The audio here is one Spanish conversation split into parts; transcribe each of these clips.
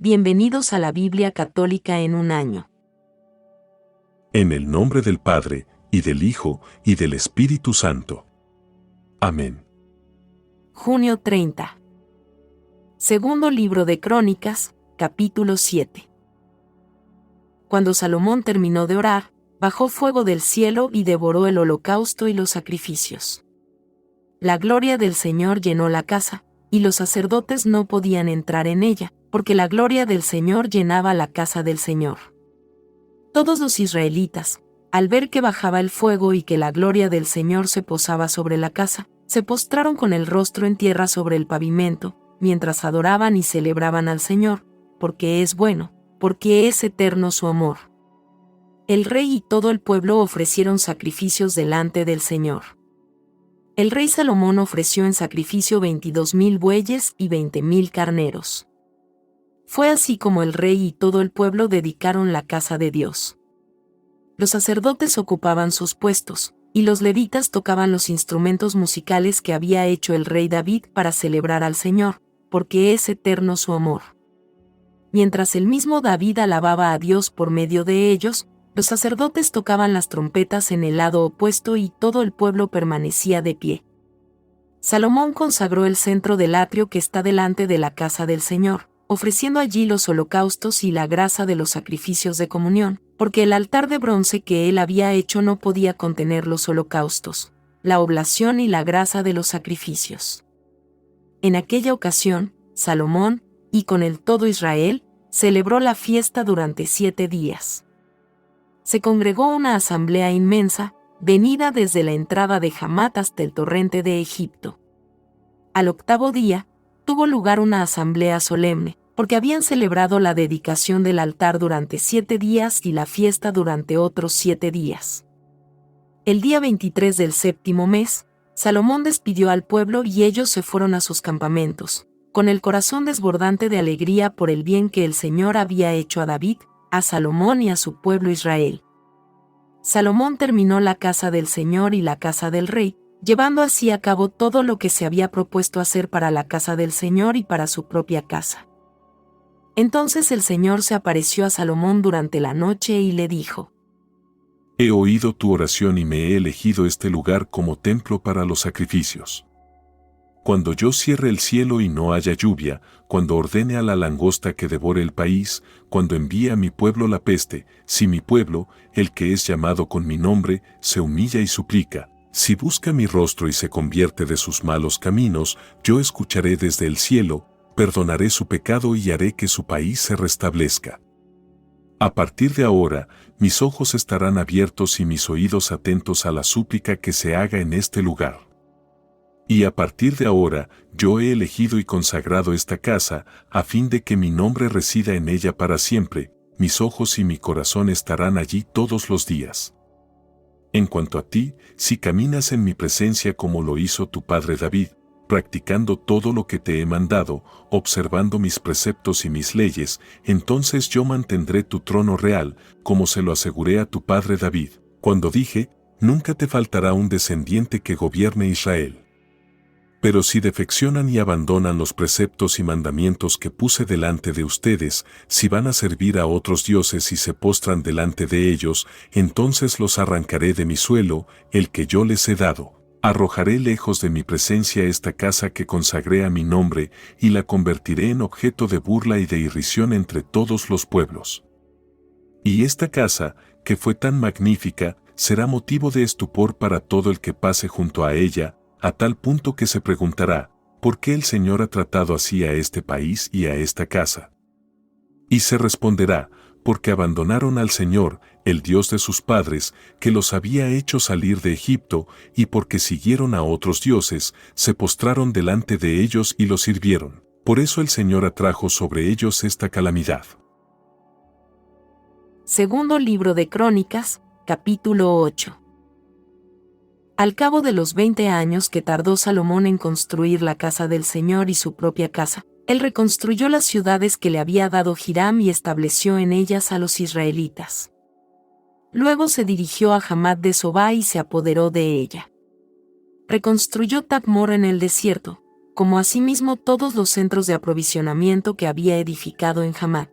Bienvenidos a la Biblia Católica en un año. En el nombre del Padre, y del Hijo, y del Espíritu Santo. Amén. Junio 30. Segundo libro de Crónicas, capítulo 7. Cuando Salomón terminó de orar, bajó fuego del cielo y devoró el holocausto y los sacrificios. La gloria del Señor llenó la casa, y los sacerdotes no podían entrar en ella, porque la gloria del Señor llenaba la casa del Señor. Todos los israelitas, al ver que bajaba el fuego y que la gloria del Señor se posaba sobre la casa, se postraron con el rostro en tierra sobre el pavimento, mientras adoraban y celebraban al Señor, porque es bueno, porque es eterno su amor. El rey y todo el pueblo ofrecieron sacrificios delante del Señor. El rey Salomón ofreció en sacrificio 22,000 bueyes y 20,000 carneros. Fue así como el rey y todo el pueblo dedicaron la casa de Dios. Los sacerdotes ocupaban sus puestos, y los levitas tocaban los instrumentos musicales que había hecho el rey David para celebrar al Señor, porque es eterno su amor. Mientras el mismo David alababa a Dios por medio de ellos, los sacerdotes tocaban las trompetas en el lado opuesto y todo el pueblo permanecía de pie. Salomón consagró el centro del atrio que está delante de la casa del Señor, ofreciendo allí los holocaustos y la grasa de los sacrificios de comunión, porque el altar de bronce que él había hecho no podía contener los holocaustos, la oblación y la grasa de los sacrificios. En aquella ocasión, Salomón, y con él todo Israel, celebró la fiesta durante 7 días. Se congregó una asamblea inmensa, venida desde la entrada de Hamat hasta el torrente de Egipto. Al 8º día, tuvo lugar una asamblea solemne, porque habían celebrado la dedicación del altar durante 7 días y la fiesta durante otros 7 días. El día 23 del 7º mes, Salomón despidió al pueblo y ellos se fueron a sus campamentos, con el corazón desbordante de alegría por el bien que el Señor había hecho a David, a Salomón y a su pueblo Israel. Salomón terminó la casa del Señor y la casa del rey, llevando así a cabo todo lo que se había propuesto hacer para la casa del Señor y para su propia casa. Entonces el Señor se apareció a Salomón durante la noche y le dijo: He oído tu oración y me he elegido este lugar como templo para los sacrificios. Cuando yo cierre el cielo y no haya lluvia, cuando ordene a la langosta que devore el país, cuando envíe a mi pueblo la peste, si mi pueblo, el que es llamado con mi nombre, se humilla y suplica, si busca mi rostro y se convierte de sus malos caminos, yo escucharé desde el cielo, perdonaré su pecado y haré que su país se restablezca. A partir de ahora, mis ojos estarán abiertos y mis oídos atentos a la súplica que se haga en este lugar. Y a partir de ahora, yo he elegido y consagrado esta casa, a fin de que mi nombre resida en ella para siempre, mis ojos y mi corazón estarán allí todos los días. En cuanto a ti, si caminas en mi presencia como lo hizo tu padre David, practicando todo lo que te he mandado, observando mis preceptos y mis leyes, entonces yo mantendré tu trono real, como se lo aseguré a tu padre David, cuando dije, nunca te faltará un descendiente que gobierne Israel. Pero si defeccionan y abandonan los preceptos y mandamientos que puse delante de ustedes, si van a servir a otros dioses y se postran delante de ellos, entonces los arrancaré de mi suelo, el que yo les he dado. Arrojaré lejos de mi presencia esta casa que consagré a mi nombre, y la convertiré en objeto de burla y de irrisión entre todos los pueblos. Y esta casa, que fue tan magnífica, será motivo de estupor para todo el que pase junto a ella, a tal punto que se preguntará, ¿por qué el Señor ha tratado así a este país y a esta casa? Y se responderá, porque abandonaron al Señor, el Dios de sus padres, que los había hecho salir de Egipto, y porque siguieron a otros dioses, se postraron delante de ellos y los sirvieron. Por eso el Señor atrajo sobre ellos esta calamidad. Segundo libro de Crónicas, capítulo 8. Al cabo de los 20 años que tardó Salomón en construir la casa del Señor y su propia casa, él reconstruyó las ciudades que le había dado Hiram y estableció en ellas a los israelitas. Luego se dirigió a Hamat de Sobá y se apoderó de ella. Reconstruyó Tadmor en el desierto, como asimismo todos los centros de aprovisionamiento que había edificado en Hamat.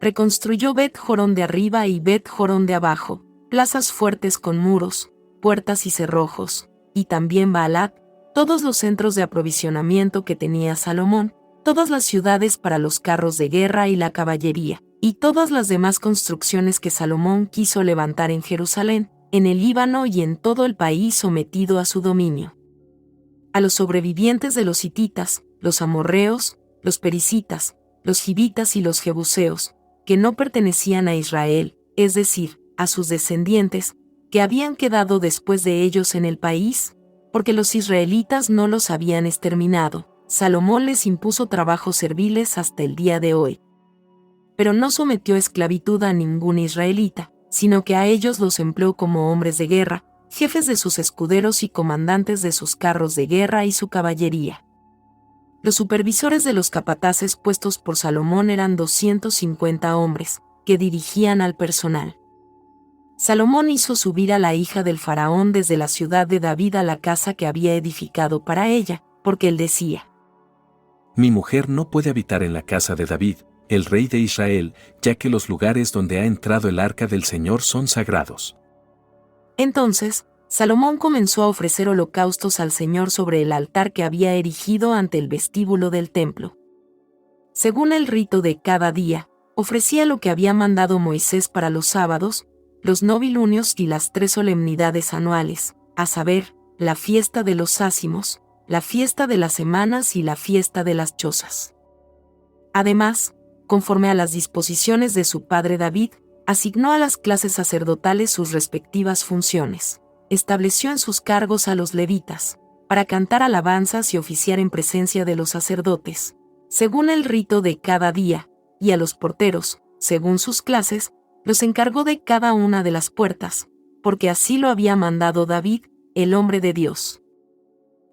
Reconstruyó Bet-Jorón de arriba y Bet-Jorón de abajo, plazas fuertes con muros, puertas y cerrojos, y también Baalat, todos los centros de aprovisionamiento que tenía Salomón, todas las ciudades para los carros de guerra y la caballería, y todas las demás construcciones que Salomón quiso levantar en Jerusalén, en el Líbano y en todo el país sometido a su dominio. A los sobrevivientes de los hititas, los amorreos, los perisitas, los gibitas y los jebuseos, que no pertenecían a Israel, es decir, a sus descendientes, que habían quedado después de ellos en el país, porque los israelitas no los habían exterminado, Salomón les impuso trabajos serviles hasta el día de hoy. Pero no sometió a esclavitud a ningún israelita, sino que a ellos los empleó como hombres de guerra, jefes de sus escuderos y comandantes de sus carros de guerra y su caballería. Los supervisores de los capataces puestos por Salomón eran 250 hombres, que dirigían al personal. Salomón hizo subir a la hija del faraón desde la ciudad de David a la casa que había edificado para ella, porque él decía: Mi mujer no puede habitar en la casa de David, el rey de Israel, ya que los lugares donde ha entrado el arca del Señor son sagrados. Entonces, Salomón comenzó a ofrecer holocaustos al Señor sobre el altar que había erigido ante el vestíbulo del templo. Según el rito de cada día, ofrecía lo que había mandado Moisés para los sábados, los novilunios y las 3 solemnidades anuales, a saber, la fiesta de los ácimos, la fiesta de las semanas y la fiesta de las chozas. Además, conforme a las disposiciones de su padre David, asignó a las clases sacerdotales sus respectivas funciones. Estableció en sus cargos a los levitas, para cantar alabanzas y oficiar en presencia de los sacerdotes, según el rito de cada día, y a los porteros, según sus clases, los encargó de cada una de las puertas, porque así lo había mandado David, el hombre de Dios.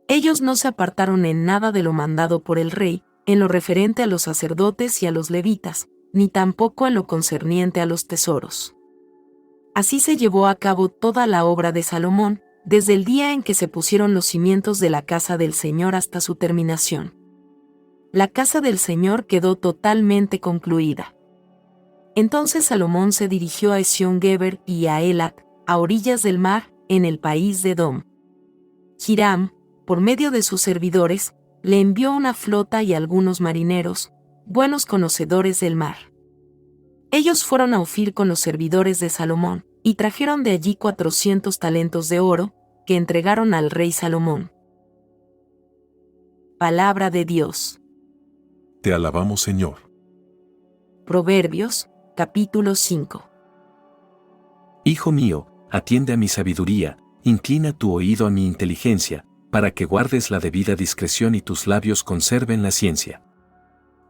Ellos no se apartaron en nada de lo mandado por el rey, en lo referente a los sacerdotes y a los levitas, ni tampoco en lo concerniente a los tesoros. Así se llevó a cabo toda la obra de Salomón, desde el día en que se pusieron los cimientos de la casa del Señor hasta su terminación. La casa del Señor quedó totalmente concluida. Entonces Salomón se dirigió a Esión-Geber y a Elat, a orillas del mar, en el país de Edom. Hiram, por medio de sus servidores, le envió una flota y algunos marineros, buenos conocedores del mar. Ellos fueron a Ofir con los servidores de Salomón, y trajeron de allí 400 talentos de oro, que entregaron al rey Salomón. Palabra de Dios. Te alabamos, Señor. Proverbios, capítulo 5. Hijo mío, atiende a mi sabiduría, inclina tu oído a mi inteligencia, para que guardes la debida discreción y tus labios conserven la ciencia.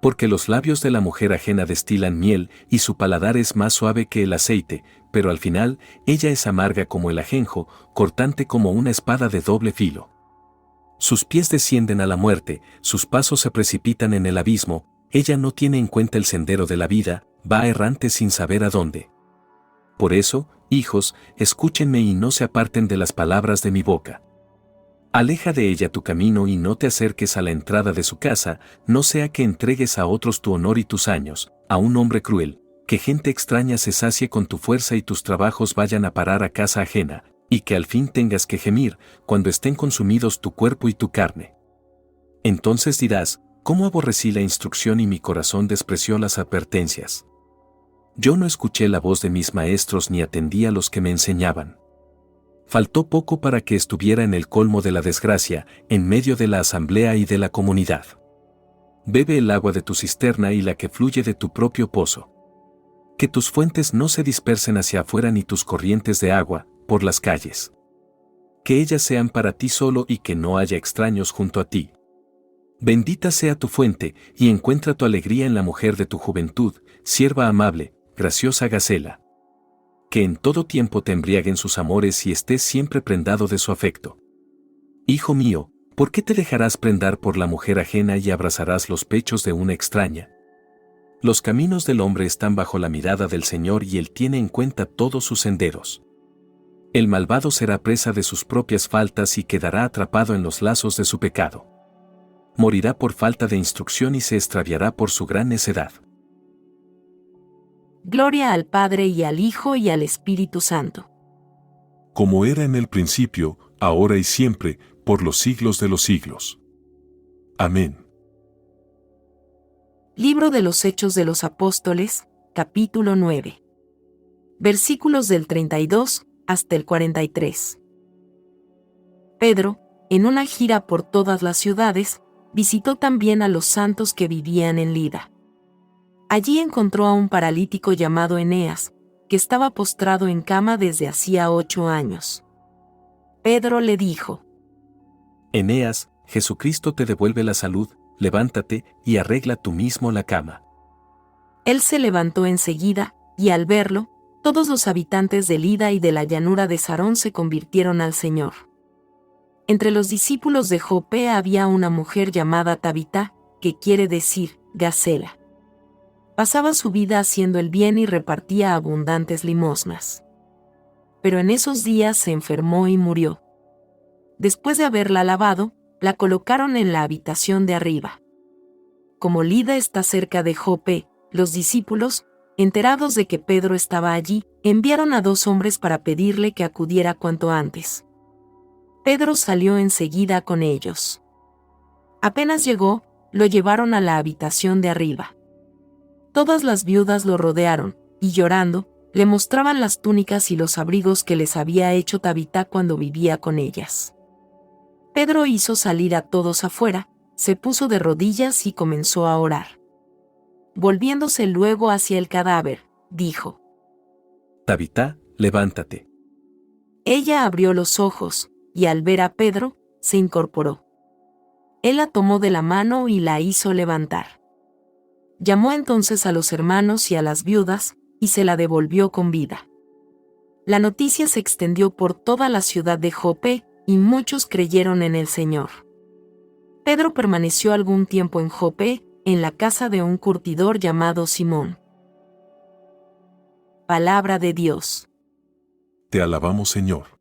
Porque los labios de la mujer ajena destilan miel, y su paladar es más suave que el aceite, pero al final, ella es amarga como el ajenjo, cortante como una espada de doble filo. Sus pies descienden a la muerte, sus pasos se precipitan en el abismo, ella no tiene en cuenta el sendero de la vida, va errante sin saber a dónde. Por eso, hijos, escúchenme y no se aparten de las palabras de mi boca. Aleja de ella tu camino y no te acerques a la entrada de su casa, no sea que entregues a otros tu honor y tus años, a un hombre cruel, que gente extraña se sacie con tu fuerza y tus trabajos vayan a parar a casa ajena, y que al fin tengas que gemir, cuando estén consumidos tu cuerpo y tu carne. Entonces dirás, ¿cómo aborrecí la instrucción y mi corazón despreció las advertencias? Yo no escuché la voz de mis maestros ni atendí a los que me enseñaban. Faltó poco para que estuviera en el colmo de la desgracia, en medio de la asamblea y de la comunidad. Bebe el agua de tu cisterna y la que fluye de tu propio pozo. Que tus fuentes no se dispersen hacia afuera ni tus corrientes de agua, por las calles. Que ellas sean para ti solo y que no haya extraños junto a ti. Bendita sea tu fuente, y encuentra tu alegría en la mujer de tu juventud, sierva amable, graciosa Gacela. Que en todo tiempo te embriaguen sus amores y estés siempre prendado de su afecto. Hijo mío, ¿por qué te dejarás prendar por la mujer ajena y abrazarás los pechos de una extraña? Los caminos del hombre están bajo la mirada del Señor y Él tiene en cuenta todos sus senderos. El malvado será presa de sus propias faltas y quedará atrapado en los lazos de su pecado. morirá por falta de instrucción y se extraviará por su gran necedad. Gloria al Padre y al Hijo y al Espíritu Santo. Como era en el principio, ahora y siempre, por los siglos de los siglos. Amén. Libro de los Hechos de los Apóstoles, capítulo 9. Versículos del 32 hasta el 43. Pedro, en una gira por todas las ciudades, visitó también a los santos que vivían en Lida. Allí encontró a un paralítico llamado Eneas, que estaba postrado en cama desde hacía 8 años. Pedro le dijo: Eneas, Jesucristo te devuelve la salud, levántate y arregla tú mismo la cama. Él se levantó enseguida, y al verlo, todos los habitantes de Lida y de la llanura de Sarón se convirtieron al Señor. Entre los discípulos de Jope había una mujer llamada Tabita, que quiere decir Gacela. Pasaba su vida haciendo el bien y repartía abundantes limosnas. Pero en esos días se enfermó y murió. Después de haberla lavado, la colocaron en la habitación de arriba. Como Lida está cerca de Jope, los discípulos, enterados de que Pedro estaba allí, enviaron a 2 hombres para pedirle que acudiera cuanto antes. Pedro salió enseguida con ellos. Apenas llegó, lo llevaron a la habitación de arriba. Todas las viudas lo rodearon, y llorando, le mostraban las túnicas y los abrigos que les había hecho Tabita cuando vivía con ellas. Pedro hizo salir a todos afuera, se puso de rodillas y comenzó a orar. Volviéndose luego hacia el cadáver, dijo: Tabita, levántate. Ella abrió los ojos, y al ver a Pedro, se incorporó. Él la tomó de la mano y la hizo levantar. Llamó entonces a los hermanos y a las viudas, y se la devolvió con vida. La noticia se extendió por toda la ciudad de Jope, y muchos creyeron en el Señor. Pedro permaneció algún tiempo en Jope, en la casa de un curtidor llamado Simón. Palabra de Dios. Te alabamos, Señor.